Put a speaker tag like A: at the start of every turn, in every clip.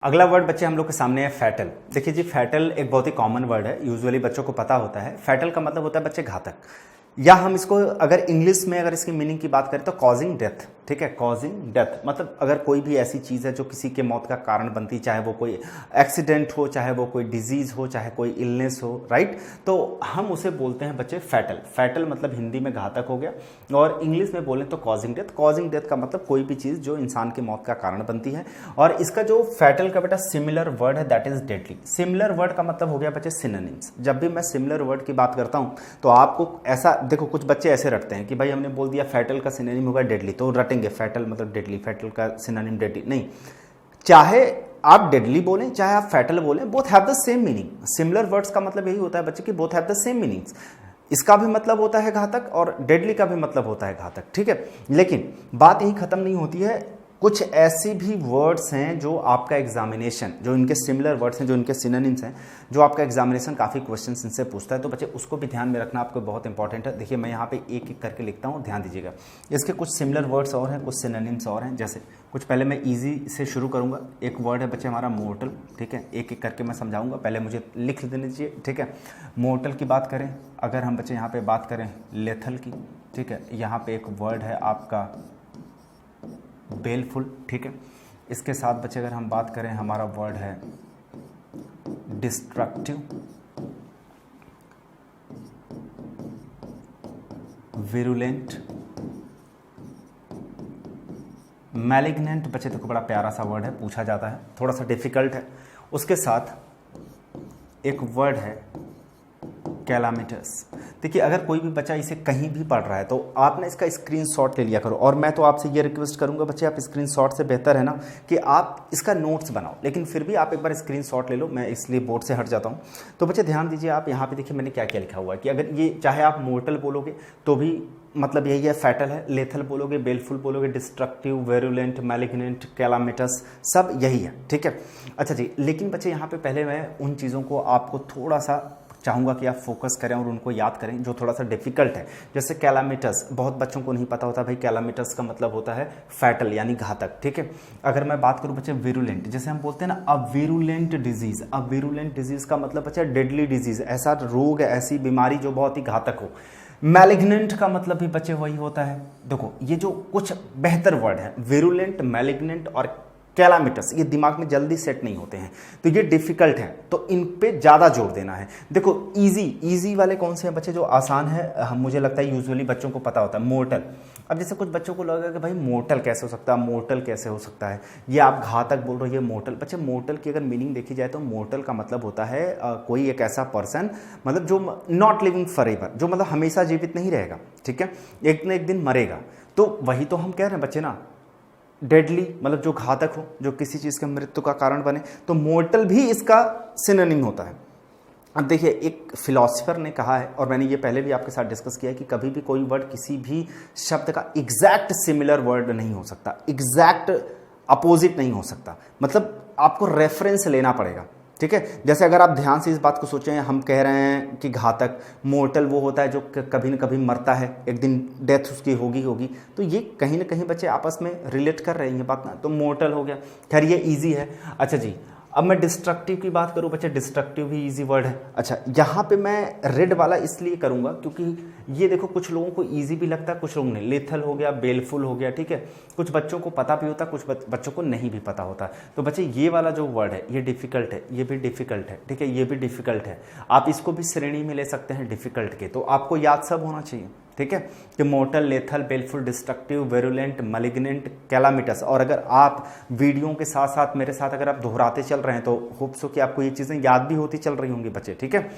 A: अगला वर्ड बच्चे हम लोग के सामने है फैटल। देखिए जी, फैटल एक बहुत ही कॉमन वर्ड है, यूजुअली बच्चों को पता होता है। फैटल का मतलब होता है बच्चे घातक, या हम इसको अगर इंग्लिश में अगर इसकी मीनिंग की बात करें तो कॉजिंग डेथ। ठीक है, कॉजिंग डेथ मतलब अगर कोई भी ऐसी चीज़ है जो किसी के मौत का कारण बनती है, चाहे वो कोई एक्सीडेंट हो, चाहे वो कोई डिजीज़ हो, चाहे कोई इलनेस हो, राइट, तो हम उसे बोलते हैं बच्चे फैटल। फैटल मतलब हिंदी में घातक हो गया, और इंग्लिश में बोलें तो कॉजिंग डेथ। कॉजिंग डेथ का मतलब कोई भी चीज़ जो इंसान की मौत का कारण बनती है। और इसका जो फैटल का बेटा सिमिलर वर्ड है that is deadly. Similar word का मतलब हो गया बच्चे सिनोनिम्स। जब भी मैं सिमिलर वर्ड की बात करता हूँ तो आपको ऐसा देखो, कुछ बच्चे ऐसे रटते हैं कि भाई हमने बोल दिया फैटल का सिनोनिम होगा डेडली, तो रटेंगे फैटल मतलब डेडली, फैटल का सिनोनिम डेडली। नहीं, चाहे आप डेडली बोलें चाहे आप फैटल बोलें, both have the same meaning. Similar words का मतलब यही होता है बच्चे कि both have the same meanings. इसका भी मतलब होता है घातक और डेडली का भी मतलब होता है घातक। ठीक है, लेकिन बात यही खत्म नहीं होती है। कुछ ऐसी भी वर्ड्स हैं जो आपका एग्जामिनेशन, जो इनके सिमिलर वर्ड्स हैं, जो इनके सिनोनिम्स हैं, जो आपका एग्जामिनेशन काफ़ी क्वेश्चंस इनसे पूछता है, तो बच्चे उसको भी ध्यान में रखना आपको बहुत इंपॉर्टेंट है। देखिए मैं यहाँ पे एक एक करके लिखता हूँ, ध्यान दीजिएगा। इसके कुछ सिमिलर वर्ड्स और हैं, कुछ सिनोनिम्स और हैं। जैसे कुछ पहले मैं ईजी से शुरू करूँगा। एक वर्ड है बच्चे हमारा मोर्टल। ठीक है, एक एक करके मैं समझाऊंगा, पहले मुझे लिख देने दीजिए। ठीक है, मोर्टल की बात करें, अगर हम बच्चे यहाँ पे बात करें लेथल की, ठीक है, यहाँ पे एक वर्ड है आपका बेलफुल। ठीक है, इसके साथ बच्चे अगर हम बात करें, हमारा वर्ड है डिस्ट्रक्टिव, विरुलेंट, मैलिग्नेंट। बच्चे देखो बड़ा प्यारा सा वर्ड है, पूछा जाता है, थोड़ा सा डिफिकल्ट है। उसके साथ एक वर्ड है कैलामिटस। देखिए अगर कोई भी बच्चा इसे कहीं भी पढ़ रहा है तो आपने इसका स्क्रीनशॉट ले लिया करो, और मैं तो आपसे ये रिक्वेस्ट करूंगा बच्चे, आप स्क्रीनशॉट से बेहतर है ना कि आप इसका नोट्स बनाओ, लेकिन फिर भी आप एक बार स्क्रीनशॉट ले लो। मैं इसलिए बोर्ड से हट जाता हूँ। तो बच्चे ध्यान दीजिए, आप यहाँ पे देखिए मैंने क्या क्या लिखा हुआ है कि अगर ये चाहे आप मोर्टल बोलोगे तो भी मतलब यही है, फैटल है। लेथल बोलोगे, बेलफुल बोलोगे, डिस्ट्रक्टिव, वेरुलेंट, मैलिग्नेंट, कैलामिटस, सब यही है। ठीक है, अच्छा जी, लेकिन बच्चे यहाँ पे पहले मैं उन चीज़ों को आपको थोड़ा सा चाहूँगा कि आप फोकस करें और उनको याद करें जो थोड़ा सा डिफिकल्ट है। जैसे कैलामिटस, बहुत बच्चों को नहीं पता होता भाई कैलामिटस का मतलब होता है फैटल यानी घातक। ठीक है, अगर मैं बात करूँ बच्चे विरुलेंट, जैसे हम बोलते हैं ना अ विरुलेंट डिजीज। अ विरुलेंट डिजीज का मतलब बच्चे डेडली डिजीज, ऐसा रोग, ऐसी बीमारी जो बहुत ही घातक हो। मैलिग्नेंट का मतलब भी बच्चे वही होता है। देखो ये जो कुछ बेहतर वर्ड है, विरुलेंट, मैलिग्नेंट और कैलामिटस, ये दिमाग में जल्दी सेट नहीं होते हैं, तो ये डिफिकल्ट है, तो इन पे ज़्यादा जोर देना है। देखो इजी वाले कौन से हैं बच्चे जो आसान है, मुझे लगता है यूजुअली बच्चों को पता होता है, मोर्टल। अब जैसे कुछ बच्चों को लगेगा कि भाई मोर्टल कैसे हो सकता है, मोर्टल कैसे हो सकता है, ये आप घातक बोल रहे हो, ये मोर्टल। बच्चे मोर्टल की अगर मीनिंग देखी जाए तो मोर्टल का मतलब होता है कोई एक ऐसा पर्सन, मतलब जो नॉट लिविंग फॉरएवर, जो मतलब हमेशा जीवित नहीं रहेगा। ठीक है, एक न एक दिन मरेगा। तो वही तो हम कह रहे हैं बच्चे ना, डेडली मतलब जो घातक हो, जो किसी चीज़ के मृत्यु का कारण बने, तो मोर्टल भी इसका सिनोनिम होता है। अब देखिए एक फिलॉसफर ने कहा है, और मैंने ये पहले भी आपके साथ डिस्कस किया है, कि कभी भी कोई वर्ड किसी भी शब्द का एग्जैक्ट सिमिलर वर्ड नहीं हो सकता, एग्जैक्ट अपोजिट नहीं हो सकता, मतलब आपको रेफरेंस लेना पड़ेगा। ठीक है, जैसे अगर आप ध्यान से इस बात को सोचें, हम कह रहे हैं कि घातक, मोर्टल वो होता है जो कभी न कभी मरता है, एक दिन डेथ उसकी होगी, तो ये कहीं ना कहीं बच्चे आपस में रिलेट कर रहे हैं बात ना, तो मोर्टल हो गया। खैर ये इजी है। अच्छा जी, अब मैं डिस्ट्रक्टिव की बात करूं बच्चे, डिस्ट्रक्टिव भी इजी वर्ड है। अच्छा, यहाँ पे मैं रेड वाला इसलिए करूंगा क्योंकि ये देखो कुछ लोगों को इजी भी लगता है, कुछ लोगों ने। लेथल हो गया, बेलफुल हो गया। ठीक है, कुछ बच्चों को पता भी होता है, कुछ बच्चों को नहीं भी पता होता। तो बच्चे ये वाला जो वर्ड है ये डिफिकल्ट है, ये भी डिफिकल्ट है। ठीक है, ये भी डिफिकल्ट है, आप इसको भी श्रेणी में ले सकते हैं डिफिकल्ट के, तो आपको याद सब होना चाहिए। ठीक है, कि mortal, lethal, baleful, destructive, virulent, malignant, calamitous. और अगर आप वीडियो के साथ साथ मेरे साथ अगर आप दोहराते चल रहे हैं तो होप्स हो कि आपको ये चीज़ें याद भी होती चल रही होंगी बच्चे। ठीक है,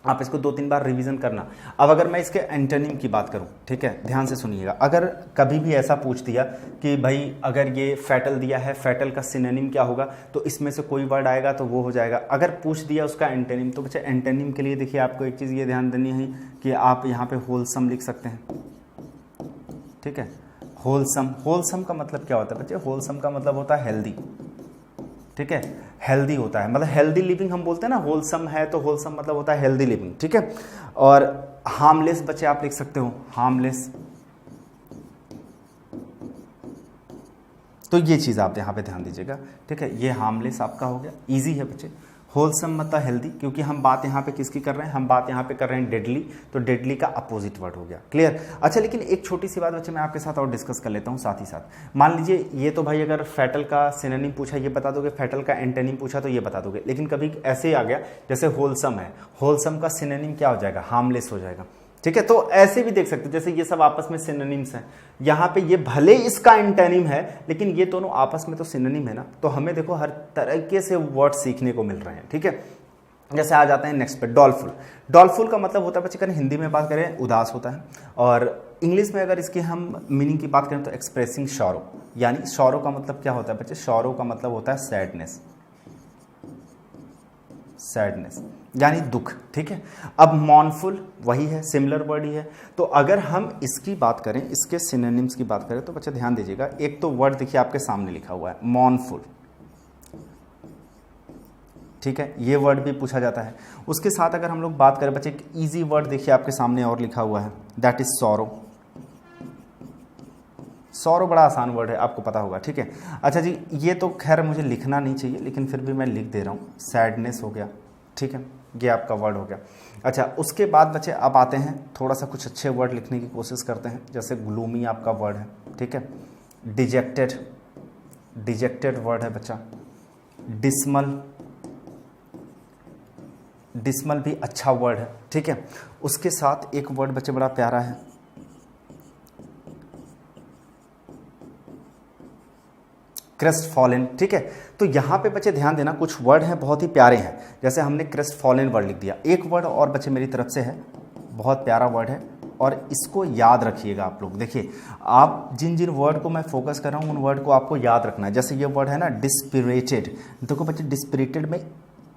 A: आप इसको 2-3 बार रिवीजन करना। अब अगर मैं इसके एंटोनिम की बात करूं, ठीक है, ध्यान से सुनिएगा। अगर कभी भी ऐसा पूछ दिया कि भाई अगर ये फैटल दिया है, फैटल का सिनोनिम क्या होगा, तो इसमें से कोई वर्ड आएगा तो वो हो जाएगा। अगर पूछ दिया उसका एंटोनिम, तो बच्चे एंटोनिम के लिए देखिए आपको एक चीज़ ये ध्यान देनी है कि आप यहाँ पे होलसम लिख सकते हैं। ठीक है, होलसम, होलसम का मतलब क्या होता है बच्चे, होलसम का मतलब होता है हेल्दी। ठीक है, हेल्दी होता है, मतलब हेल्दी लिविंग हम बोलते हैं ना, होलसम है तो होलसम मतलब होता है हेल्दी लिविंग। ठीक है, और हार्मलेस बच्चे आप लिख सकते हो, हार्मलेस। तो ये चीज़ आप यहाँ पे ध्यान दीजिएगा, ठीक है। ये हार्मलेस आपका हो गया, ईजी है बच्चे। होलसम मतलब हेल्दी, क्योंकि हम बात यहाँ पे किसकी कर रहे हैं, हम बात यहाँ पे कर रहे हैं डेडली, तो डेडली का अपोजिट वर्ड हो गया, क्लियर। अच्छा, लेकिन एक छोटी सी बात बच्चे मैं आपके साथ और डिस्कस कर लेता हूँ साथ ही साथ। मान लीजिए ये तो भाई अगर फैटल का सिनोनिम पूछा ये बता दोगे, फैटल का एंटोनिम पूछा तो ये बता दोगे, लेकिन कभी ऐसे ही आ गया जैसे होलसम है, होलसम का सिनोनिम क्या हो जाएगा, हार्मलेस हो जाएगा, ठीक है। तो ऐसे भी देख सकते हो, जैसे ये सब आपस में सिनोनिम्स हैं, यहाँ पे ये भले इसका एंटोनिम है लेकिन ये दोनों आपस में तो सिनोनिम है ना। तो हमें देखो हर तरीके से वर्ड सीखने को मिल रहे हैं, ठीक है। जैसे आ जाते हैं नेक्स्ट पे, डॉलफुल। डॉलफुल का मतलब होता है बच्चे, करें हिंदी में बात करें उदास होता है, और इंग्लिश में अगर इसकी हम मीनिंग की बात करें तो एक्सप्रेसिंग सॉरो, यानी सॉरो का मतलब क्या होता है बच्चे, सॉरो का मतलब होता है सैडनेस, सैडनेस यानी दुख, ठीक है। अब मॉर्नफुल वही है, सिमिलर वर्ड ही है। तो अगर हम इसकी बात करें, इसके सिनोनिम्स की बात करें तो बच्चे ध्यान दीजिएगा, एक तो वर्ड देखिए आपके सामने लिखा हुआ है मॉर्नफुल, ठीक है, ये वर्ड भी पूछा जाता है। उसके साथ अगर हम लोग बात करें बच्चे, एक ईजी वर्ड देखिए आपके सामने और लिखा हुआ है, दैट इज सॉरो। सॉरो बड़ा आसान वर्ड है, आपको पता होगा, ठीक है। अच्छा जी, ये तो खैर मुझे लिखना नहीं चाहिए लेकिन फिर भी मैं लिख दे रहा हूँ, सैडनेस हो गया, ठीक है, ये आपका वर्ड हो गया। अच्छा, उसके बाद बच्चे अब आते हैं थोड़ा सा कुछ अच्छे वर्ड लिखने की कोशिश करते हैं, जैसे ग्लूमी आपका वर्ड है, ठीक है। डिजेक्टेड, डिजेक्टेड वर्ड है बच्चा। डिसमल, डिसमल भी अच्छा वर्ड है, ठीक है। उसके साथ एक वर्ड बच्चे बड़ा प्यारा है, क्रेस्ट फॉलन, ठीक है। तो यहाँ पे बच्चे ध्यान देना, कुछ वर्ड हैं बहुत ही प्यारे हैं, जैसे हमने क्रेस्ट फॉलन वर्ड लिख दिया। एक वर्ड और बच्चे मेरी तरफ से है, बहुत प्यारा वर्ड है और इसको याद रखिएगा आप लोग। देखिए, आप जिन जिन वर्ड को मैं फोकस कर रहा हूँ उन वर्ड को आपको याद रखना है। जैसे ये वर्ड है ना डिस्पिरेटेड, देखो बच्चे डिस्पिरेटेड में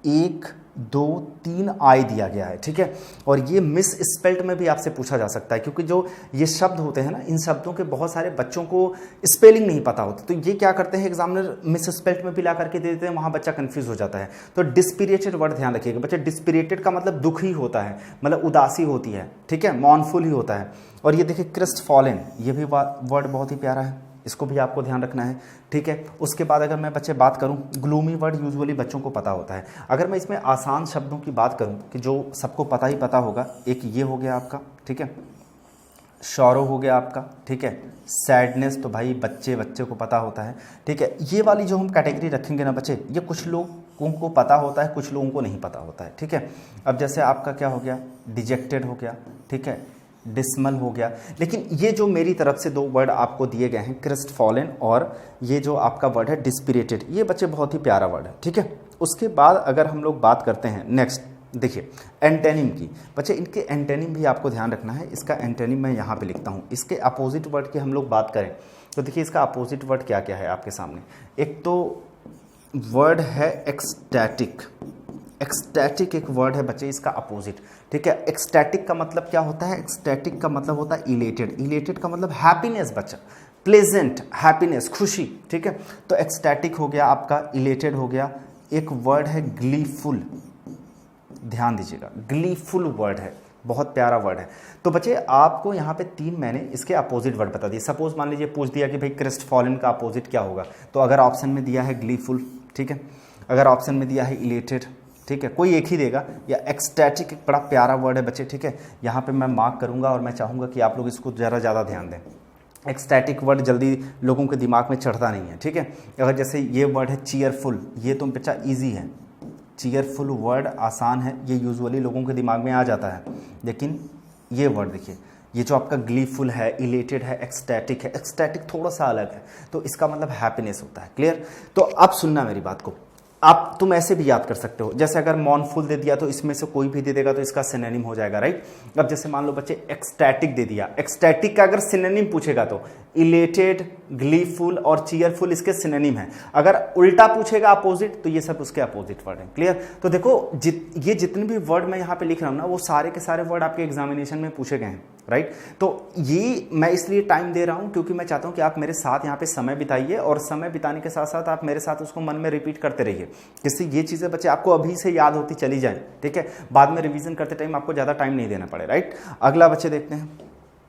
A: 1 2 3 आई दिया गया है, ठीक है। और ये मिस स्पेल्ट में भी आपसे पूछा जा सकता है, क्योंकि जो ये शब्द होते हैं ना, इन शब्दों के बहुत सारे बच्चों को स्पेलिंग नहीं पता होती, तो ये क्या करते हैं एग्जामिनर मिस स्पेल्ट में भी ला करके दे देते हैं, वहाँ बच्चा कंफ्यूज हो जाता है। तो डिस्पिरेटेड वर्ड ध्यान रखिएगा बच्चे, डिस्पिरेटेड का मतलब दुख ही होता है, मतलब उदासी होती है, ठीक है, मॉर्नफुल ही होता है। और ये देखिए क्रेस्ट फॉलन, ये भी वर्ड बहुत ही प्यारा है, इसको भी आपको ध्यान रखना है, ठीक है। उसके बाद अगर मैं बच्चे बात करूं, ग्लूमी वर्ड यूजुअली बच्चों को पता होता है। अगर मैं इसमें आसान शब्दों की बात करूं कि जो सबको पता ही पता होगा, एक ये हो गया आपका, ठीक है, सॉरो हो गया आपका, ठीक है। सैडनेस तो भाई बच्चे को पता होता है, ठीक है। ये वाली जो हम कैटेगरी रखेंगे ना बच्चे, ये कुछ लोगों को पता होता है, कुछ लोगों को नहीं पता होता है, ठीक है। अब जैसे आपका क्या हो गया, डिजेक्टेड हो गया, ठीक है, डिसमल हो गया। लेकिन ये जो मेरी तरफ से 2 वर्ड आपको दिए गए हैं, क्रेस्ट फॉलन और ये जो आपका वर्ड है डिस्पिरेटेड, ये बच्चे बहुत ही प्यारा वर्ड है, ठीक है। उसके बाद अगर हम लोग बात करते हैं नेक्स्ट, देखिए एंटेनिम की, बच्चे इनके एंटेनिम भी आपको ध्यान रखना है। इसका एंटेनिम मैं यहाँ पे लिखता हूँ। इसके अपोजिट वर्ड की हम लोग बात करें तो देखिए इसका अपोजिट वर्ड क्या क्या है आपके सामने। एक तो वर्ड है एक्सटैटिक, एक्सटैटिक एक वर्ड है बच्चे, इसका अपोजिट, ठीक है। एक्सटैटिक का मतलब क्या होता है, एक्सटैटिक का मतलब होता है इलेटेड, इलेटेड का मतलब हैप्पीनेस बच्चा, प्लेजेंट, हैप्पीनेस, खुशी, ठीक है। तो एक्सटैटिक हो गया आपका, इलेटेड हो गया। एक वर्ड है ग्लीफुल, ध्यान दीजिएगा, ग्लीफुल वर्ड है, बहुत प्यारा वर्ड है। तो बच्चे आपको यहाँ पे 3 मैंने इसके अपोजिट वर्ड बता दिए। सपोज मान लीजिए पूछ दिया कि भाई क्रेस्ट फॉलन का अपोजिट क्या होगा, तो अगर ऑप्शन में दिया है ग्लीफुल, ठीक है, अगर ऑप्शन में दिया है इलेटेड, ठीक है, कोई एक ही देगा, या एक्सटैटिक एक बड़ा प्यारा वर्ड है बच्चे, ठीक है। यहाँ पे मैं मार्क करूँगा और मैं चाहूँगा कि आप लोग इसको ज़रा ज़्यादा ध्यान दें। एक्सटैटिक वर्ड जल्दी लोगों के दिमाग में चढ़ता नहीं है, ठीक है। अगर जैसे ये वर्ड है चीयरफुल, ये तो बच्चा ईजी है, चीयरफुल वर्ड आसान है, ये यूजुअली लोगों के दिमाग में आ जाता है। लेकिन ये वर्ड देखिए, ये जो आपका ग्लीफुल है, इलेटेड है, एक्सटैटिक है, एक्सटैटिक थोड़ा सा अलग है, तो इसका मतलब हैप्पीनेस होता है, क्लियर। तो अब सुनना मेरी बात को, आप तुम ऐसे भी याद कर सकते हो, जैसे अगर मॉर्नफुल दे दिया तो इसमें से कोई भी दे देगा तो इसका सिनोनिम हो जाएगा, राइट। अब जैसे मान लो बच्चे एक्सटैटिक दे दिया, एक्सटैटिक का अगर सिनोनिम पूछेगा तो इलेटेड, ग्लीफुल और चीयरफुल इसके सिनोनिम है। अगर उल्टा पूछेगा अपोजिट तो ये सब उसके अपोजिट वर्ड है, क्लियर। तो देखो ये जितने भी वर्ड मैं यहाँ पे लिख रहा हूँ ना, वो सारे के सारे वर्ड आपके एग्जामिनेशन में पूछे गए हैं, राइट। तो ये मैं इसलिए टाइम दे रहा हूँ क्योंकि मैं चाहता हूँ कि आप मेरे साथ यहाँ पे समय बिताइए, और समय बिताने के साथ साथ आप मेरे साथ उसको मन में रिपीट करते रहिए, जिससे ये चीज़ें बच्चे आपको अभी से याद होती चली जाए, ठीक है। बाद में रिवीजन करते टाइम आपको ज़्यादा टाइम नहीं देना पड़े, राइट। अगला बच्चे देखते हैं,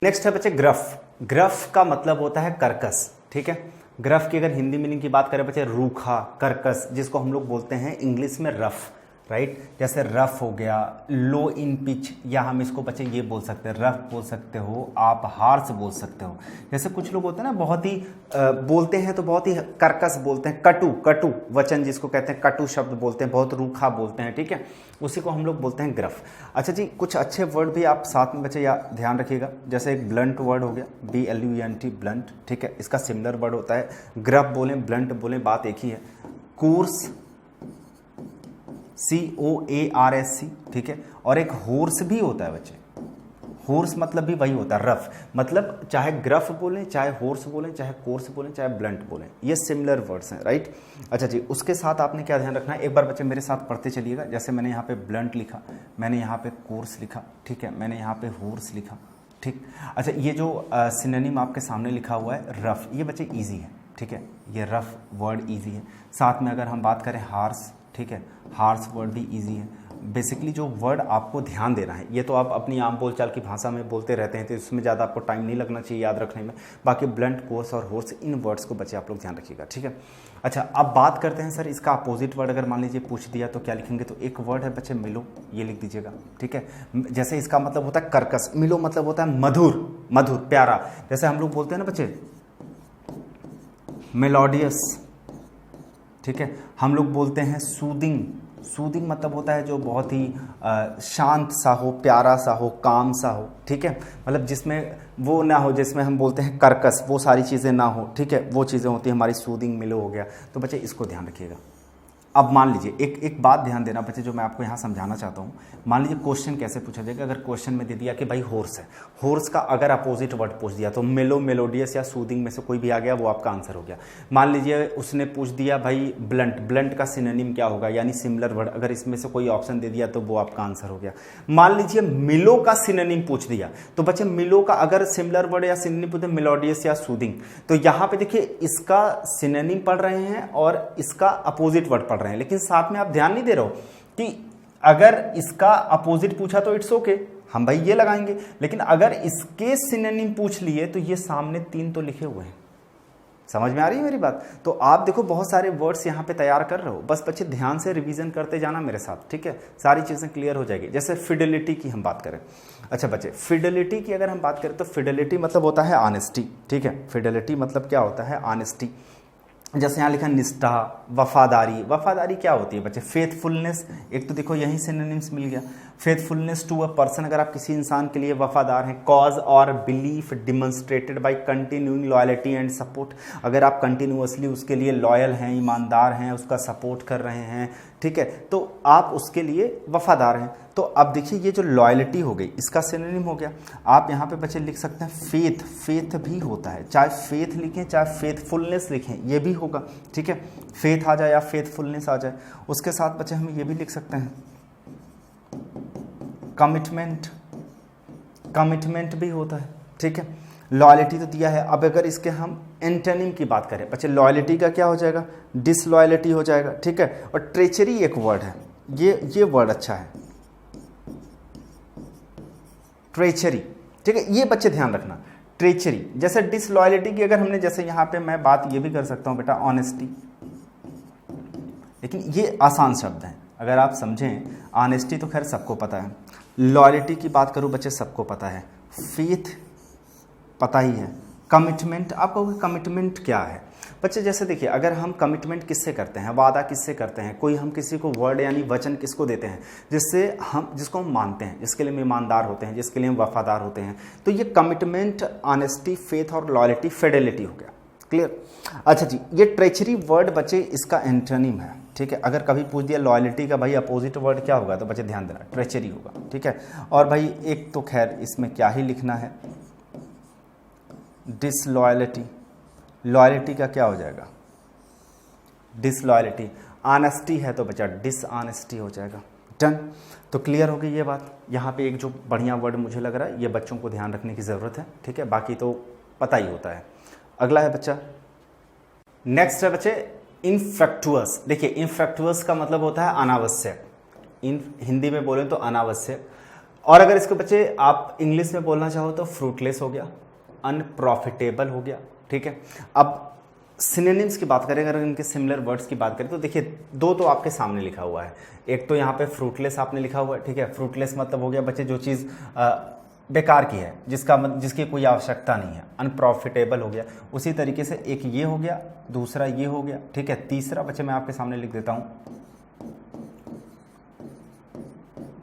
A: नेक्स्ट है बच्चे ग्रफ। ग्रफ का मतलब होता है कर्कश, ठीक है। ग्रफ की अगर हिंदी मीनिंग की बात करें बच्चे, रूखा, कर्कश, जिसको हम लोग बोलते हैं इंग्लिश में रफ, राइट। जैसे रफ हो गया, लो इन पिच, या हम इसको बच्चे ये बोल सकते हैं, रफ बोल सकते हो आप, हार्श बोल सकते हो। जैसे कुछ लोग होते हैं ना बहुत ही बोलते हैं तो बहुत ही कर्कश बोलते हैं, कटु, कटु वचन जिसको कहते हैं, कटु शब्द बोलते हैं, बहुत रूखा बोलते हैं, ठीक है, उसी को हम लोग बोलते हैं ग्रफ। अच्छा जी, कुछ अच्छे वर्ड भी आप साथ में बच्चे या ध्यान रखिएगा। जैसे एक ब्लंट वर्ड हो गया, BLUNT, ब्लंट, ठीक है, इसका सिमिलर वर्ड होता है, ग्रफ बोलें ब्लंट बोलें बात एक ही है। कोर्स, COARSC, ठीक है, और एक होर्स भी होता है बच्चे, होर्स मतलब भी वही होता है, रफ, मतलब चाहे ग्रफ बोलें, चाहे होर्स बोलें, चाहे कोर्स बोलें, चाहे ब्लंट बोलें, ये सिमिलर वर्ड्स हैं, राइट। अच्छा जी, उसके साथ आपने क्या ध्यान रखना है, एक बार बच्चे मेरे साथ पढ़ते चलिएगा। जैसे मैंने यहाँ पे ब्लंट लिखा, मैंने यहाँ पे कोर्स लिखा, ठीक है, मैंने यहाँ पे होर्स लिखा, ठीक। अच्छा, ये जो सिनोनिम आपके सामने लिखा हुआ है रफ, ये बच्चे ईजी है, ठीक है, ये रफ वर्ड ईजी है। साथ में अगर हम बात करें हार्स, ठीक है, हार्स वर्ड भी ईजी है। बेसिकली जो वर्ड आपको ध्यान देना है, ये तो आप अपनी आम बोलचाल की भाषा में बोलते रहते हैं, तो इसमें ज़्यादा आपको टाइम नहीं लगना चाहिए याद रखने में। बाकी ब्लंट, कोर्स और होर्स, इन वर्ड्स को बच्चे आप लोग ध्यान रखिएगा, ठीक है। अच्छा, अब बात करते हैं सर इसका अपोजिट वर्ड अगर मान लीजिए पूछ दिया तो क्या लिखेंगे, तो एक वर्ड है बच्चे मिलो, ये लिख दीजिएगा, ठीक है। जैसे इसका मतलब होता है कर्कश, मिलो मतलब होता है मधुर, मधुर, प्यारा। जैसे हम लोग बोलते हैं ना बच्चे मेलोडियस, ठीक है, हम लोग बोलते हैं सूदिंग, सूदिंग मतलब होता है जो बहुत ही शांत सा हो, प्यारा सा हो, काम सा हो, ठीक है, मतलब जिसमें वो ना हो, जिसमें हम बोलते हैं कर्कश, वो सारी चीज़ें ना हो, ठीक है, वो चीज़ें होती हैं हमारी सूदिंग, मिलो हो गया। तो बच्चे इसको ध्यान रखिएगा। अब मान लीजिए एक बात ध्यान देना बच्चे, जो मैं आपको यहाँ समझाना चाहता हूँ। मान लीजिए क्वेश्चन कैसे पूछा जाएगा, अगर क्वेश्चन में दे दिया कि भाई हॉर्स है, हॉर्स का अगर अपोजिट वर्ड पूछ दिया तो मेलो, मेलोडियस या सूदिंग में से कोई भी आ गया, वो आपका आंसर हो गया। मान लीजिए उसने पूछ दिया भाई ब्लंट, ब्लंट का सिनोनिम क्या होगा, यानी सिमिलर वर्ड, अगर इसमें से कोई ऑप्शन दे दिया तो वो आपका आंसर हो गया। मान लीजिए मिलो का सिनोनिम पूछ दिया, तो बच्चे मिलो का अगर सिमिलर वर्ड या सिनोनिम पूछे मेलोडियस या सूदिंग, तो यहाँ पे देखिए इसका सिनोनिम पढ़ रहे हैं और इसका अपोजिट वर्ड पढ़ रहे हैं, लेकिन साथ में आप ध्यान नहीं दे रहे हो कि अगर इसका अपोजिट पूछा तो इट्स ओके, हम भाई ये लगाएंगे, लेकिन अगर इसके सिनोनिम पूछ लिए तो ये सामने 3 तो लिखे हुए हैं। समझ में आ रही है मेरी बात? तो आप देखो बहुत सारे वर्ड्स यहाँ पे तैयार कर रहे हो, बस बच्चे ध्यान से रिवीजन करते जाना मेरे साथ, ठीक है, सारी चीज़ें क्लियर हो जाएगी। जैसे फिडेलिटी की हम बात करें, अच्छा बच्चे फिडेलिटी की अगर हम बात करें तो फिडेलिटी मतलब होता है ऑनेस्टी, ठीक है, फिडेलिटी मतलब क्या होता है, ऑनेस्टी। जैसे यहाँ लिखा निष्ठा, वफादारी, वफादारी क्या होती है बच्चे, फेथफुलनेस, एक तो देखो यहीं सिनोनिम्स मिल गया, फेथफुलनेस टू अ पर्सन, अगर आप किसी इंसान के लिए वफादार हैं। कॉज और belief demonstrated by continuing loyalty and support, अगर आप कंटिन्यूअसली उसके लिए लॉयल हैं, ईमानदार हैं, उसका सपोर्ट कर रहे हैं, ठीक है, तो आप उसके लिए वफादार हैं। तो अब देखिए ये जो लॉयल्टी हो गई, इसका सिनोनिम हो गया। आप यहाँ पे बच्चे लिख सकते हैं फेथ, फेथ भी होता है, चाहे फेथ लिखें चाहे फेथफुलनेस लिखें, ये भी होगा, ठीक है, फेथ आ जाए या फेथफुलनेस आ जाए। उसके साथ बच्चे हम ये भी लिख सकते हैं कमिटमेंट, कमिटमेंट भी होता है, ठीक है। लॉयल्टी तो दिया है, अब अगर इसके हम एंटोनिम की बात करें बच्चे, लॉयल्टी का क्या हो जाएगा, डिसलॉयल्टी हो जाएगा, ठीक है। और ट्रेचरी एक वर्ड है, ये वर्ड अच्छा है, ट्रेचरी, ठीक है, ये बच्चे ध्यान रखना, ट्रेचरी। जैसे डिसलॉयल्टी की अगर हमने, जैसे यहाँ पे मैं बात ये भी कर सकता हूँ बेटा ऑनेस्टी, लेकिन ये आसान शब्द हैं अगर आप समझें। ऑनेस्टी तो खैर सबको पता है, लॉयल्टी की बात करूँ बच्चे सबको पता है, फेथ पता ही है, कमिटमेंट, आप कहोगे कमिटमेंट क्या है बच्चे, जैसे देखिए अगर हम कमिटमेंट किससे करते हैं, वादा किससे करते हैं, कोई हम किसी को वर्ड यानी वचन किसको देते हैं, जिसको हम मानते हैं, जिसके लिए हम ईमानदार होते हैं, जिसके लिए हम वफादार होते हैं, तो ये कमिटमेंट, ऑनेस्टी, फेथ और लॉयल्टी, फिडेलिटी हो गया, क्लियर। अच्छा जी, ये ट्रेचरी वर्ड बच्चे इसका एंटोनिम है, ठीक है। अगर कभी पूछ दिया लॉयल्टी का भाई अपोजिट वर्ड क्या होगा, तो बच्चे ध्यान देना ट्रेचरी होगा, ठीक है। और भाई एक तो खैर इसमें क्या ही लिखना है, डिसलॉयल्टी, लॉयल्टी का क्या हो जाएगा, डिसलॉयल्टी। ऑनेस्टी है तो बच्चा डिसऑनेस्टी हो जाएगा, डन। तो क्लियर हो गई ये बात। यहाँ पे एक जो बढ़िया वर्ड मुझे लग रहा है, ये बच्चों को ध्यान रखने की ज़रूरत है, ठीक है, बाकी तो पता ही होता है। अगला है बच्चा, नेक्स्ट है बच्चे इनफेक्टुअस। देखिए इनफेक्टुअस का मतलब होता है अनावश्यक, इन हिंदी में बोलें तो अनावश्यक, और अगर इसको बच्चे आप इंग्लिश में बोलना चाहो तो फ्रूटलेस हो गया, अनप्रॉफिटेबल हो गया, ठीक है। अब सिनोनिम्स की बात करें, अगर इनके सिमिलर वर्ड्स की बात करें तो देखिए दो तो आपके सामने लिखा हुआ है। एक तो यहाँ पे फ्रूटलेस आपने लिखा हुआ है, ठीक है। फ्रूटलेस मतलब हो गया बच्चे जो चीज़ बेकार की है, जिसकी कोई आवश्यकता नहीं है, अनप्रॉफिटेबल हो गया। उसी तरीके से एक ये हो गया, दूसरा ये हो गया, ठीक है। तीसरा बच्चे मैं आपके सामने लिख देता हूँ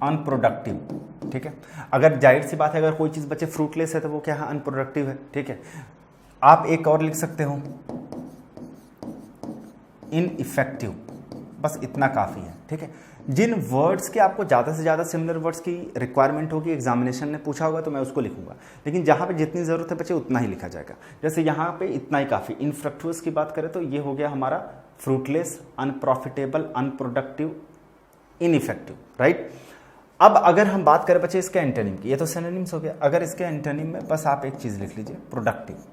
A: अनप्रोडक्टिव, ठीक है। अगर जाहिर सी बात है अगर कोई चीज़ बच्चे फ्रूटलेस है तो वो क्या है, अनप्रोडक्टिव है, ठीक है। आप एक और लिख सकते हो इनइफेक्टिव, बस इतना काफ़ी है, ठीक है। जिन वर्ड्स के आपको ज़्यादा से ज़्यादा सिमिलर वर्ड्स की रिक्वायरमेंट होगी, एग्जामिनेशन ने पूछा होगा तो मैं उसको लिखूंगा, लेकिन जहाँ पे जितनी ज़रूरत है बच्चे उतना ही लिखा जाएगा। जैसे यहाँ पे इतना ही काफ़ी। इनफ्रक्चुअस की बात करें तो ये हो गया हमारा fruitless, unprofitable, unproductive, ineffective, right. अब अगर हम बात करें बच्चे इसके एंटोनिम की, ये तो सिनोनिम्स हो गया। अगर इसके एंटोनिम में बस आप एक चीज़ लिख लीजिए, प्रोडक्टिव।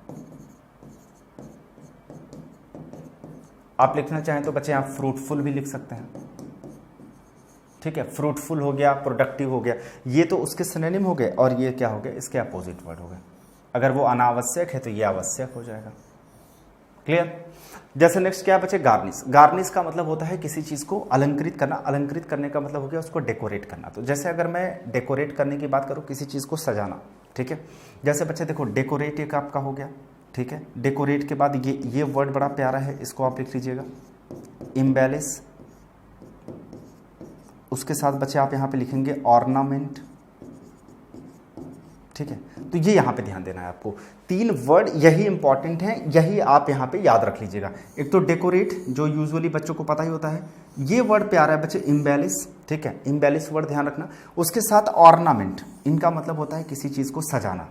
A: आप लिखना चाहें तो बच्चे आप फ्रूटफुल भी लिख सकते हैं, ठीक है। फ्रूटफुल हो गया, प्रोडक्टिव हो गया, ये तो उसके सिनोनिम हो गए, और ये क्या हो गया, इसके अपोजिट वर्ड हो गए। अगर वो अनावश्यक है तो ये आवश्यक हो जाएगा। क्लियर। जैसे नेक्स्ट क्या बच्चे, गार्निश। गार्निश का मतलब होता है किसी चीज को अलंकृत करना। अलंकृत करने का मतलब हो गया उसको डेकोरेट करना। तो जैसे अगर मैं डेकोरेट करने की बात करूं, किसी चीज को सजाना, ठीक है। जैसे बच्चे देखो डेकोरेट एक आपका हो गया, ठीक है। डेकोरेट के बाद ये वर्ड बड़ा प्यारा है, इसको आप लिख लीजिएगा इम्बेलिश। उसके साथ बच्चे आप यहाँ पे लिखेंगे ऑर्नामेंट, ठीक है। तो ये यहाँ पे ध्यान देना है आपको। 3 वर्ड यही इंपॉर्टेंट हैं, यही आप यहाँ पे याद रख लीजिएगा। एक तो डेकोरेट जो यूजुअली बच्चों को पता ही होता है, ये वर्ड प्यारा है बच्चे इम्बेलिश, ठीक है। इम्बेलिश वर्ड ध्यान रखना। उसके साथ ऑर्नामेंट, इनका मतलब होता है किसी चीज़ को सजाना,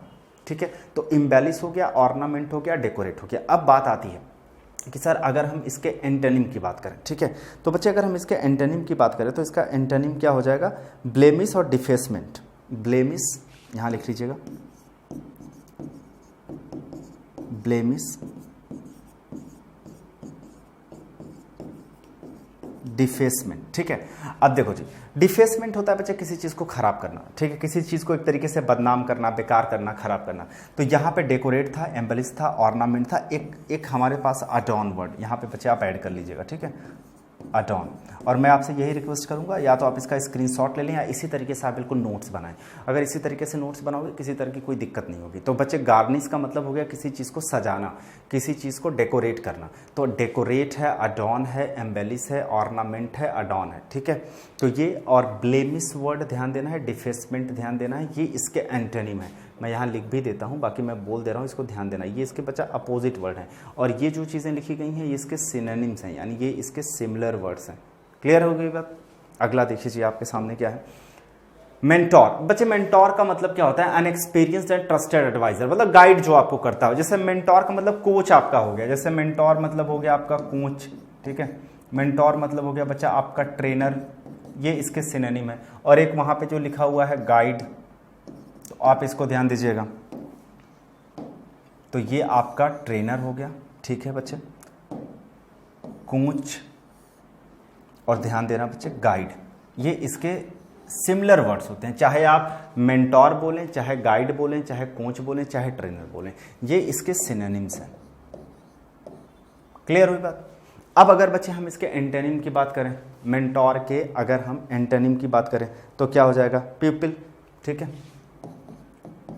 A: ठीक है। तो इम्बेलिश हो गया, ऑर्नामेंट हो गया, डेकोरेट हो गया। अब बात आती है कि सर अगर हम इसके एंटोनिम की बात करें, ठीक है। तो बच्चे अगर हम इसके एंटोनिम की बात करें तो इसका एंटोनिम क्या हो जाएगा, ब्लेमिश और डिफेसमेंट। ब्लेमिश यहाँ लिख लीजिएगा, ब्लेमिश, डिफेसमेंट, ठीक है। अब देखो जी, डिफेसमेंट होता है बच्चे किसी चीज़ को खराब करना, ठीक है। किसी चीज़ को एक तरीके से बदनाम करना, बेकार करना, खराब करना। तो यहाँ पे डेकोरेट था, एम्बेलिश था, ऑर्नामेंट था। एक हमारे पास अडॉर्न वर्ड यहाँ पे बच्चे आप ऐड कर लीजिएगा, ठीक है, अडॉर्न। और मैं आपसे यही रिक्वेस्ट करूंगा, या तो आप इसका स्क्रीनशॉट ले लें या इसी तरीके से आप बिल्कुल नोट्स बनाएं। अगर इसी तरीके से नोट्स बनाओगे किसी तरह की कोई दिक्कत नहीं होगी। तो बच्चे गार्निश का मतलब हो गया किसी चीज़ को सजाना, किसी चीज़ को डेकोरेट करना। तो डेकोरेट है, अडॉर्न है, एम्बेलिश है, ऑर्नामेंट है, अडॉर्न है, ठीक है। तो ये और ब्लेमिश वर्ड ध्यान देना है, डिफेसमेंट ध्यान देना है, ये इसके एंटोनिम है। मैं यहाँ लिख भी देता हूँ, बाकी मैं बोल दे रहा हूँ, इसको ध्यान देना। ये इसके बच्चा अपोजिट वर्ड है, और ये जो चीज़ें लिखी गई हैं ये इसके सिनोनिम्स हैं, यानी ये इसके सिमिलर वर्ड्स हैं। क्लियर हो गई बात। अगला देखिए आपके सामने क्या है, मेंटोर। बच्चे मेंटोर का मतलब क्या होता है, अनएक्सपीरियंस्ड एंड ट्रस्टेड एडवाइजर, मतलब गाइड जो आपको करता हो। जैसे मेंटोर का मतलब कोच आपका हो गया, जैसे मेंटोर मतलब हो गया आपका कोच, ठीक है। मेंटोर मतलब हो गया बच्चा आपका ट्रेनर, ये इसके सिनोनिम है। और एक वहां पे जो लिखा हुआ है गाइड, तो आप इसको ध्यान दीजिएगा, तो ये आपका ट्रेनर हो गया, ठीक है बच्चे, कोच, और ध्यान देना बच्चे गाइड। ये इसके सिमिलर वर्ड्स होते हैं, चाहे आप मेंटोर बोलें, चाहे गाइड बोलें, चाहे कोच बोलें, चाहे ट्रेनर बोलें, ये इसके सिनोनिम्स हैं। क्लियर हुई बात। अब अगर बच्चे हम इसके एंटोनिम की बात करें, मेंटोर के अगर हम एंटोनिम की बात करें तो क्या हो जाएगा, प्यूपिल, ठीक है।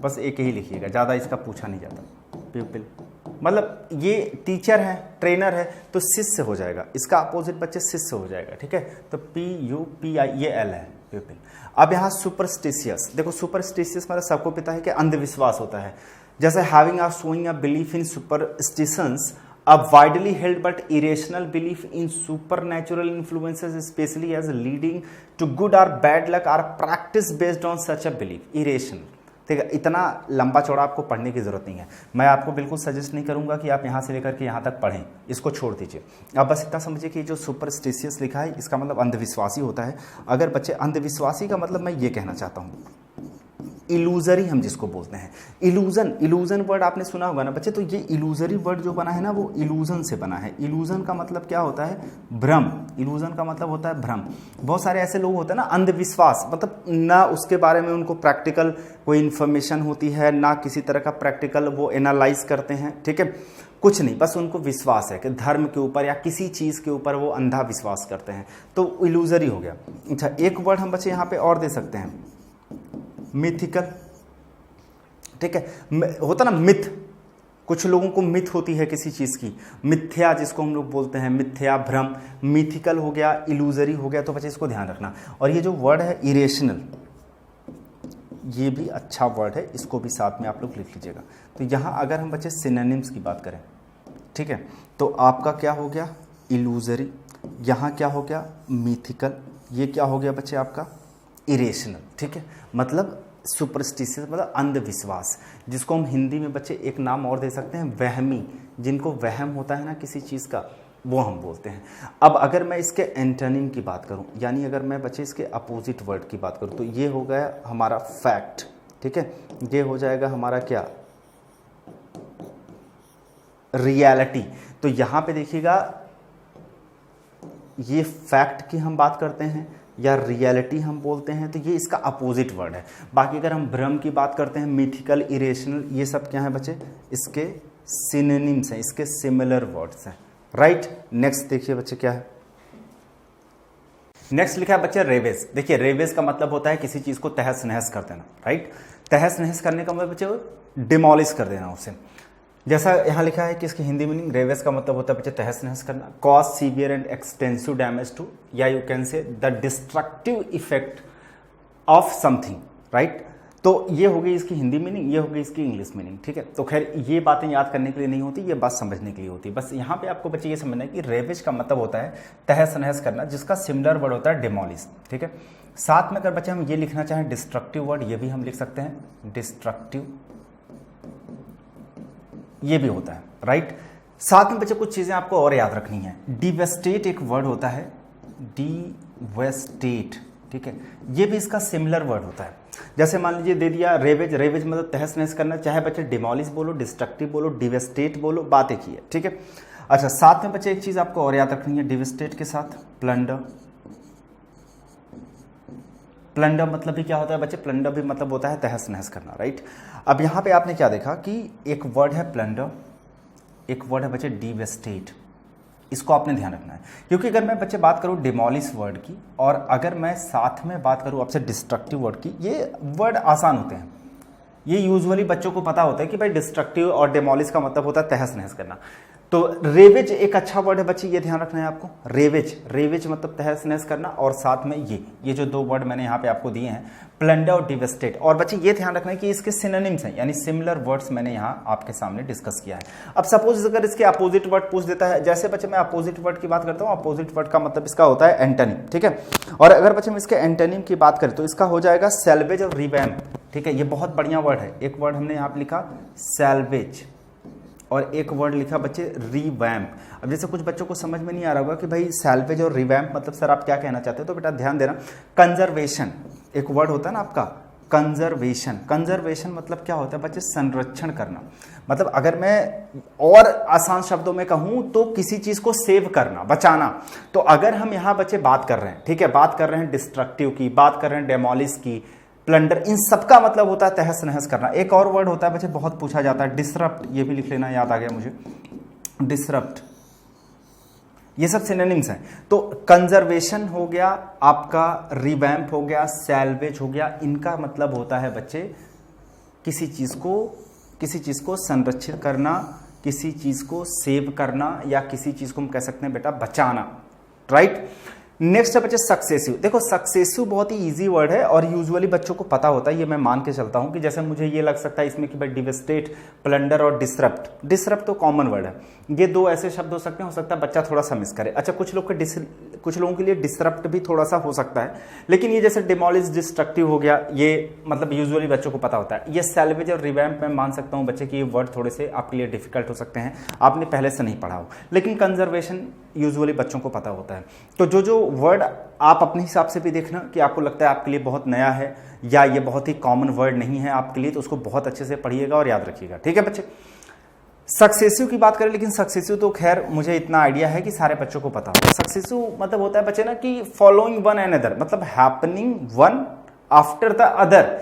A: बस एक ही लिखिएगा, ज़्यादा इसका पूछा नहीं जाता। प्यूपिल मतलब ये टीचर है, ट्रेनर है, तो शिष्य हो जाएगा। इसका अपोजिट बच्चे शिष्य हो जाएगा, ठीक है। तो PUPI ये L है, प्यूपिल। अब यहाँ सुपरस्टिशियस, देखो सुपरस्टिशियस मतलब सबको पता है कि अंधविश्वास होता है। जैसे हैविंग और showing a belief in superstitions, a widely held but irrational belief in supernatural influences, especially as leading to good or bad luck, are practiced based on such a belief. Irrational, ठीक है। इतना लंबा चौड़ा आपको पढ़ने की जरूरत नहीं है। मैं आपको बिल्कुल सजेस्ट नहीं करूंगा कि आप यहाँ से लेकर के यहाँ तक पढ़ें, इसको छोड़ दीजिए। अब बस इतना समझिए कि जो सुपरस्टिशियस लिखा है इसका मतलब अंधविश्वासी होता है। अगर बच्चे अंधविश्वासी का मतलब मैं ये कहना चाहता हूँ, इलूजरी हम जिसको बोलते हैं, इलूजन वर्ड आपने सुना होगा ना बच्चे। तो ये इलूजरी वर्ड जो बना है ना वो इलूजन से बना है। इलूजन का मतलब क्या होता है, भ्रम। इलूजन का मतलब होता है भ्रम। बहुत सारे ऐसे लोग होते हैं ना, अंधविश्वास मतलब ना उसके बारे में उनको प्रैक्टिकल कोई इन्फॉर्मेशन होती है, ना किसी तरह का प्रैक्टिकल वो एनालाइज करते हैं, ठीक है। कुछ नहीं, बस उनको विश्वास है कि धर्म के ऊपर या किसी चीज़ के ऊपर वो अंधा विश्वास करते हैं, तो इल्यूजरी हो गया। अच्छा, एक वर्ड हम बच्चे यहाँ पे और दे सकते हैं, मिथिकल। ठीक है, होता ना मिथ, कुछ लोगों को मिथ होती है किसी चीज़ की, मिथ्या जिसको हम लोग बोलते हैं, मिथ्या भ्रम, मिथिकल हो गया, इल्यूजरी हो गया, तो बच्चे इसको ध्यान रखना। और ये जो वर्ड है इरेशनल, ये भी अच्छा वर्ड है, इसको भी साथ में आप लोग लिख लीजिएगा। तो यहाँ अगर हम बच्चे सिनोनिम्स की बात करें, ठीक है, तो आपका क्या हो गया, इल्यूजरी, यहाँ क्या हो गया, मिथिकल, ये क्या हो गया बच्चे आपका, इरेशनल। ठीक है, मतलब सुपरस्टिशियस, मतलब अंधविश्वास, जिसको हम हिंदी में बच्चे एक नाम और दे सकते हैं, वहमी, जिनको वहम होता है ना किसी चीज़ का, वो हम बोलते हैं। अब अगर मैं इसके एंटोनिम की बात करूं, यानी अगर मैं बच्चे इसके अपोजिट वर्ड की बात करूं, तो ये हो गया हमारा फैक्ट। ठीक है, ये हो जाएगा हमारा क्या, रियलिटी। तो यहां पे देखिएगा, ये फैक्ट की हम बात करते हैं या रियलिटी हम बोलते हैं, तो ये इसका अपोजिट वर्ड है। बाकी अगर हम भ्रम की बात करते हैं, मिथिकल, इरेशनल, ये सब क्या है बच्चे, इसके सिनोनिम्स हैं, इसके सिमिलर वर्ड्स हैं। राइट, नेक्स्ट देखिए बच्चे क्या है, नेक्स्ट लिखा है बच्चे रेवेज। देखिए रेवेज का मतलब होता है किसी चीज को तहस नहस कर देना। राइट, तहस नहस करने का मतलब बच्चे डिमोलिश कर देना उसे। जैसा यहाँ लिखा है कि इसकी हिंदी मीनिंग, रेवेज का मतलब होता है बच्चे तहस नहस करना, cause severe and extensive damage to, या you can say the destructive effect of something. Right, तो ये हो गई इसकी हिंदी मीनिंग, ये हो गई इसकी इंग्लिश मीनिंग। ठीक है, तो खैर ये बातें याद करने के लिए नहीं होती, ये बात समझने के लिए होती है। बस यहाँ पे आपको बच्चे ये समझना है कि रेवेज का मतलब होता है तहस नहस करना, जिसका सिमिलर वर्ड होता है डिमोलिश। ठीक है, साथ में अगर बच्चे हम ये लिखना चाहें डिस्ट्रक्टिव वर्ड, ये भी हम लिख सकते हैं डिस्ट्रक्टिव, ये भी होता है। राइट, साथ में बच्चे कुछ चीजें आपको और याद रखनी है। डिवेस्टेट एक वर्ड होता है, डिवेस्टेट। ठीक है, ये भी इसका सिमिलर वर्ड होता है। जैसे मान लीजिए दे दिया रेवेज, रेवेज मतलब तहस नहस करना, चाहे बच्चे डिमोलिश बोलो, डिस्ट्रक्टिव बोलो, डिवेस्टेट बोलो, बात एक ही है। ठीक है, अच्छा साथ में बच्चे एक चीज आपको और याद रखनी है, डिवेस्टेट के साथ प्लंडर। प्लंडर मतलब भी क्या होता है बच्चे, प्लंडर भी मतलब होता है तहस नहस करना। राइट, अब यहाँ पे आपने क्या देखा कि एक वर्ड है प्लंडर, एक वर्ड है बच्चे डिवेस्टेट, इसको आपने ध्यान रखना है। क्योंकि अगर मैं बच्चे बात करूँ डिमोलिश वर्ड की, और अगर मैं साथ में बात करूँ आपसे डिस्ट्रक्टिव वर्ड की, ये वर्ड आसान होते हैं, ये यूजुअली बच्चों को पता होता है कि भाई डिस्ट्रक्टिव और डिमोलिश का मतलब होता है तहस नहस करना। तो रेवेज एक अच्छा वर्ड है बच्चे, ये ध्यान रखना है आपको। रेवेज, रेवेज मतलब तहस नहस करना, और साथ में ये जो दो वर्ड मैंने यहाँ पे आपको दिए हैं, प्लंडर और डिवेस्टेट। और बच्चे ये ध्यान रखना है कि इसके सिनोनिम्स हैं, यानी सिमिलर वर्ड्स मैंने यहाँ आपके सामने डिस्कस किया है। अब सपोज अगर इसके अपोजिट वर्ड पूछ देता है, जैसे बच्चे मैं अपोजिट वर्ड की बात करता हूँ, अपोजिट वर्ड का मतलब इसका होता है एंटोनिम। ठीक है, और अगर बच्चे हम इसके एंटोनिम की बात करें तो इसका हो जाएगा सैल्वेज और रिवैम्प। ठीक है, ये बहुत बढ़िया वर्ड है। एक वर्ड हमने यहाँ पे लिखा सैल्वेज, और एक वर्ड लिखा बच्चे रिवैम्प। अब जैसे कुछ बच्चों को समझ में नहीं आ रहा होगा कि भाई सैल्वेज और रिवैम्प मतलब सर आप क्या कहना चाहते हो, तो बेटा ध्यान देना। कंजर्वेशन एक वर्ड होता है ना आपका, कंजर्वेशन। कंजर्वेशन मतलब क्या होता है बच्चे, संरक्षण करना। मतलब अगर मैं और आसान शब्दों में कहूं तो किसी चीज को सेव करना, बचाना। तो अगर हम यहाँ बच्चे बात कर रहे हैं, ठीक है, बात कर रहे हैं डिस्ट्रक्टिव की, बात कर रहे हैं डेमोलिश की, प्लंडर, इन सबका मतलब होता है तहस नहस करना। एक और वर्ड होता है बच्चे बहुत पूछा जाता है, डिसरप्ट, ये भी लिख लेना, याद आ गया मुझे, डिसरप्ट। ये सब सिनोनिम्स हैं। तो कंजर्वेशन हो गया आपका, रिवैम्प हो गया, सैल्वेज हो गया, इनका मतलब होता है बच्चे किसी चीज को संरक्षित करना, किसी चीज को सेव करना, या किसी चीज को हम कह सकते हैं बेटा बचाना। राइट, नेक्स्ट है बच्चे सक्सेसिव। देखो सक्सेसिव बहुत ही इजी वर्ड है और यूजुअली बच्चों को पता होता है, ये मैं मान के चलता हूं कि जैसे मुझे ये लग सकता है इसमें कि भाई डिवेस्टेट, प्लंडर और डिसरप्ट। डिसरप्ट तो कॉमन वर्ड है, ये दो ऐसे शब्द हो सकते हैं, हो सकता है बच्चा थोड़ा सा मिस करे। अच्छा कुछ लोगों के लिए डिसरप्ट भी थोड़ा सा हो सकता है, लेकिन ये जैसे डिमोलिश, डिस्ट्रक्टिव हो गया, ये मतलब यूजुअली बच्चों को पता होता है। ये सैल्वेज और रिवैम्प मैं मान सकता हूँ बच्चे कि ये वर्ड थोड़े से आपके लिए डिफिकल्ट हो सकते हैं, आपने पहले से नहीं पढ़ा हो, लेकिन कंजर्वेशन यूजुअली बच्चों को पता होता है। तो जो वर्ड आप अपने हिसाब से भी देखना कि आपको लगता है आपके लिए बहुत नया है या ये बहुत ही कॉमन वर्ड नहीं है आपके लिए, तो उसको बहुत अच्छे से पढ़िएगा और याद रखिएगा। ठीक है बच्चे, सक्सेसिव की बात करें, लेकिन सक्सेसिव तो खैर मुझे इतना आइडिया है कि सारे बच्चों को पता होगा। सक्सेसिव मतलब होता है बच्चे ना कि फॉलोइंग वन एनदर, मतलब happening one after the other,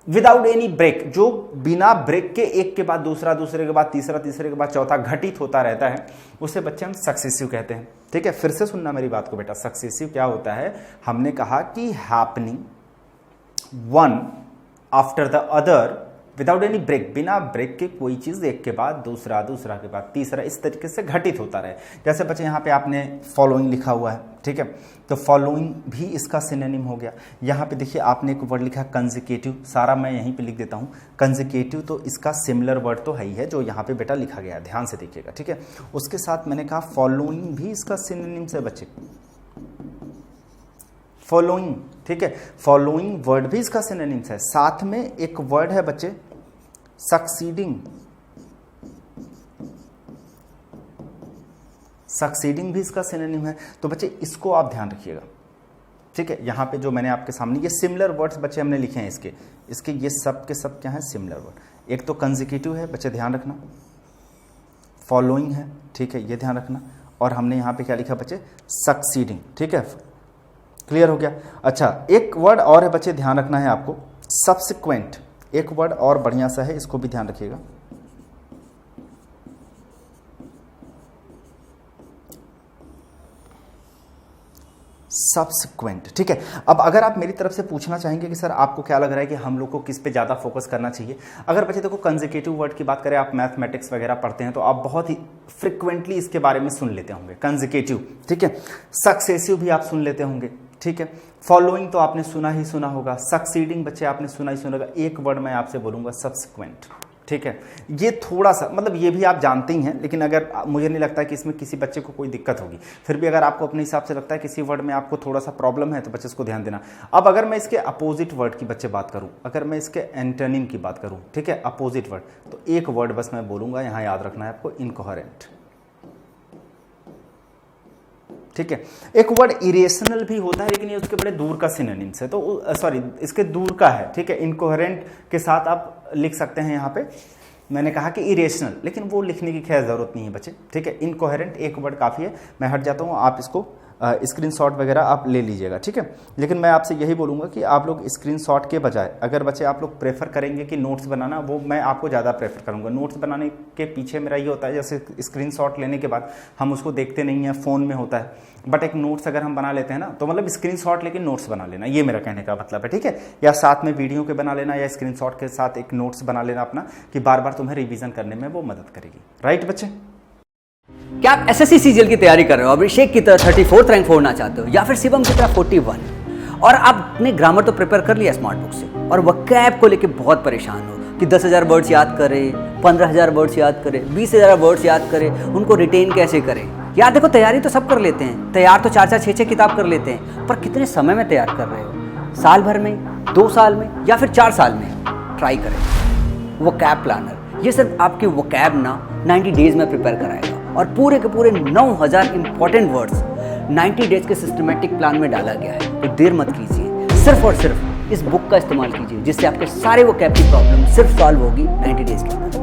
A: without any break, जो बिना ब्रेक के एक के बाद दूसरा, दूसरे के बाद तीसरा, तीसरे के बाद चौथा घटित होता रहता है, उसे बच्चे हम सक्सेसिव कहते हैं। ठीक है, फिर से सुनना मेरी बात को बेटा। सक्सेसिव क्या होता है? हमने कहा कि happening one after the other without any break, बिना ब्रेक के कोई चीज एक के बाद दूसरा, दूसरा के बाद तीसरा, इस तरीके से घटित होता रहे। जैसे बच्चे यहाँ पे आपने फॉलोइंग लिखा हुआ है, ठीक है, तो फॉलोइंग भी इसका सिनोनिम हो गया। यहाँ पे देखिए आपने एक वर्ड लिखा कंसेक्यूटिव, सारा मैं यहीं पे लिख देता हूँ कंसेक्यूटिव, तो इसका सिमिलर वर्ड तो है ही है जो यहाँ पे बेटा लिखा गया है, ध्यान से देखिएगा। ठीक है, उसके साथ मैंने कहा फॉलोइंग भी इसका सिनोनिम से बच्चे, फॉलोइंग, ठीक है, फॉलोइंग वर्ड भी इसका सिनोनिम्स है। साथ में एक वर्ड है बच्चे सक्सीडिंग, सक्सीडिंग भी इसका सिनोनिम है। तो बच्चे इसको आप ध्यान रखिएगा। ठीक है, यहां पे जो मैंने आपके सामने ये सिमिलर वर्ड्स बच्चे हमने लिखे हैं, इसके ये सब के सब क्या है? Similar word. एक तो कंसेक्यूटिव है बच्चे, ध्यान रखना, फॉलोइंग है, ठीक है, ये ध्यान रखना, और हमने यहां पे क्या लिखा बच्चे? सक्सीडिंग। ठीक है, क्लियर हो गया? अच्छा, एक वर्ड और है बच्चे, ध्यान रखना है आपको, सब्सिक्वेंट। एक वर्ड और बढ़िया सा है, इसको भी ध्यान रखिएगा। सब्सिक्वेंट। ठीक है, अब अगर आप मेरी तरफ से पूछना चाहेंगे कि सर आपको क्या लग रहा है कि हम लोग को किस पे ज़्यादा फोकस करना चाहिए, अगर बच्चे देखो कंसेक्यूटिव वर्ड की बात करें, आप मैथमेटिक्स वगैरह पढ़ते हैं तो आप बहुत ही फ्रिक्वेंटली इसके बारे में सुन लेते होंगे, कंसेक्यूटिव। ठीक है, सक्सेसिव भी आप सुन लेते होंगे। ठीक है, फॉलोइंग तो आपने सुना ही सुना होगा, सक्सीडिंग बच्चे आपने सुना ही सुना होगा। एक वर्ड मैं आपसे बोलूँगा सब्सिक्वेंट। ठीक है, ये थोड़ा सा मतलब ये भी आप जानते ही हैं, लेकिन अगर मुझे नहीं लगता कि इसमें किसी बच्चे को कोई दिक्कत होगी। फिर भी अगर आपको अपने हिसाब से लगता है किसी वर्ड में आपको थोड़ा सा प्रॉब्लम है तो बच्चे इसको ध्यान देना। अब अगर मैं इसके अपोजिट वर्ड की बच्चे बात करूं, अगर मैं इसके एंटोनिम की बात करूं, ठीक है, अपोजिट वर्ड, तो एक वर्ड बस मैं बोलूंगा, यहां याद रखना है आपको, इनकोहेरेंट। ठीक है, एक वर्ड इरेशनल भी होता है, लेकिन ये उसके बड़े दूर का सिनोनिम्स है, तो सॉरी इसके दूर का है। ठीक है, इनकोहेरेंट के साथ आप लिख सकते हैं, यहाँ पे मैंने कहा कि इरेशनल, लेकिन वो लिखने की खैर जरूरत नहीं है बच्चे। ठीक है, इनकोहेरेंट एक वर्ड काफ़ी है। मैं हट जाता हूँ, आप इसको स्क्रीनशॉट वगैरह आप ले लीजिएगा। ठीक है, लेकिन मैं आपसे यही बोलूँगा कि आप लोग स्क्रीनशॉट के बजाय अगर बच्चे आप लोग प्रेफर करेंगे कि नोट्स बनाना, वो मैं आपको ज़्यादा प्रेफर करूँगा। नोट्स बनाने के पीछे मेरा ये होता है, जैसे स्क्रीनशॉट लेने के बाद हम उसको देखते नहीं हैं, फ़ोन में होता है, बट एक नोट्स अगर हम बना लेते हैं ना, तो मतलब स्क्रीनशॉट लेके नोट्स बना लेना, ये मेरा कहने का मतलब है। ठीक है, या साथ में वीडियो के बना लेना, या स्क्रीनशॉट के साथ एक नोट्स बना लेना अपना, कि बार बार तुम्हें रिवीजन करने में वो मदद करेगी। राइट बच्चे?
B: क्या आप एसएससी सीजीएल की तैयारी कर रहे हो, अभिषेक की तरह 34th रैंक फोड़ना चाहते हो, या फिर शिवम की तरह 41, और आपने ग्रामर तो प्रिपेयर कर लिया स्मार्ट बुक से, और वोकैब को लेके बहुत परेशान हो कि 10,000 वर्ड्स याद करें, 15,000 वर्ड्स याद करें, 20,000 वर्ड्स याद करें, उनको रिटेन कैसे करें? यार देखो, तैयारी तो सब कर लेते हैं, तैयार तो 4-4, 6-6 किताब कर लेते हैं, पर कितने समय में तैयार कर रहे हो? साल भर में, 2 साल में, या फिर 4 साल में? ट्राई करें वोकैब प्लानर। ये सिर्फ आपकी वोकैब ना 90 डेज में प्रिपेयर कराएगा, और पूरे के पूरे 9,000 इंपॉर्टेंट वर्ड्स 90 डेज के सिस्टमेटिक प्लान में डाला गया है। तो देर मत कीजिए, सिर्फ और सिर्फ इस बुक का इस्तेमाल कीजिए, जिससे आपके सारे वोकैब की प्रॉब्लम सिर्फ सॉल्व होगी 90 डेज के अंदर।